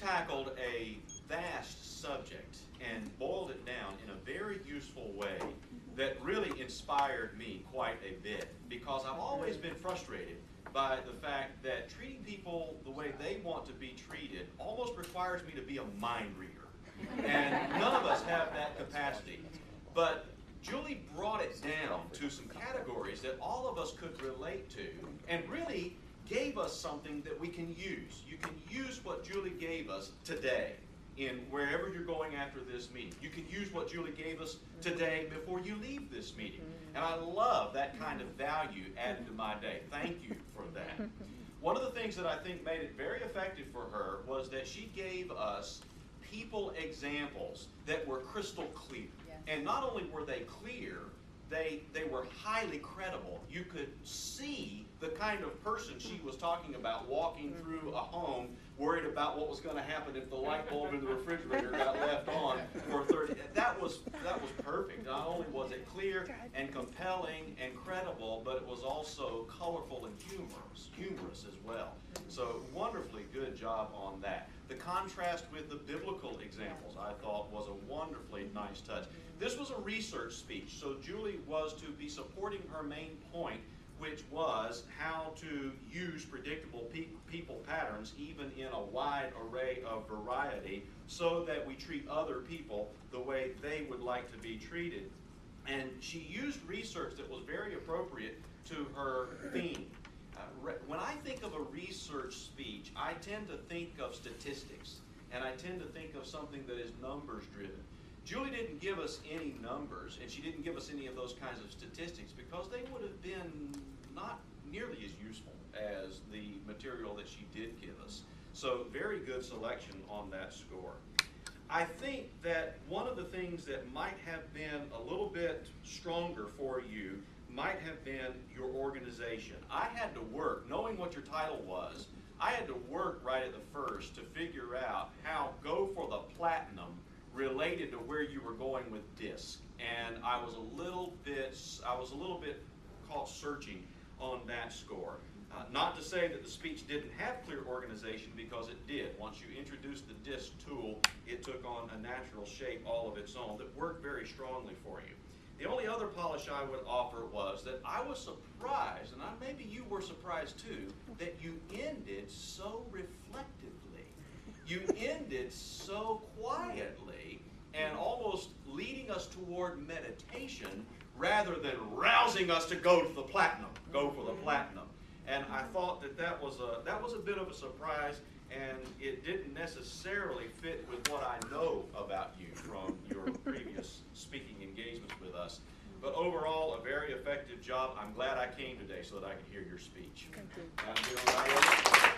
tackled a vast subject and boiled it down in a very useful way that really inspired me quite a bit, because I've always been frustrated by the fact that treating people the way they want to be treated almost requires me to be a mind reader. And none of us have that capacity. But Julie brought it down to some categories that all of us could relate to, and really gave us something that we can use. You can use what Julie gave us today in wherever you're going after this meeting. You can use what Julie gave us today before you leave this meeting. And I love that kind of value added to my day. Thank you for that. One of the things that I think made it very effective for her was that she gave us people examples that were crystal clear. And not only were they clear, they were highly credible. You could see the kind of person she was talking about walking through a home worried about what was going to happen if the light bulb in the refrigerator got left on for 30. That was perfect. Not only was it clear and compelling and credible, but it was also colorful and humorous as well. So wonderfully good job on that. The contrast with the biblical examples, I thought, was a wonderfully nice touch. This was a research speech, so Julie was to be supporting her main point, which was how to use predictable people patterns, even in a wide array of variety, so that we treat other people the way they would like to be treated. And she used research that was very appropriate to her theme. When I think of a research speech, I tend to think of statistics, and I tend to think of something that is numbers driven. Julie didn't give us any numbers, and she didn't give us any of those kinds of statistics because they would have been not nearly as useful as the material that she did give us. So very good selection on that score. I think that one of the things that might have been a little bit stronger for you might have been your organization. I had to work, knowing what your title was, I had to work right at the first to figure out how Go for the Platinum related to where you were going with DISC. And I was a little bit caught searching on that score. Not to say that the speech didn't have clear organization, because it did. Once you introduced the DISC tool, it took on a natural shape all of its own that worked very strongly for you. The only other polish I would offer was that I was surprised, and maybe you were surprised too, that you ended so reflectively. You ended so quietly and almost leading us toward meditation rather than rousing us to go to the platinum, go for the platinum. And I thought that was a bit of a surprise, and it didn't necessarily fit with what I know about you from your previous speaking engagements with us. But overall, a very effective job. I'm glad I came today so that I could hear your speech. Thank you.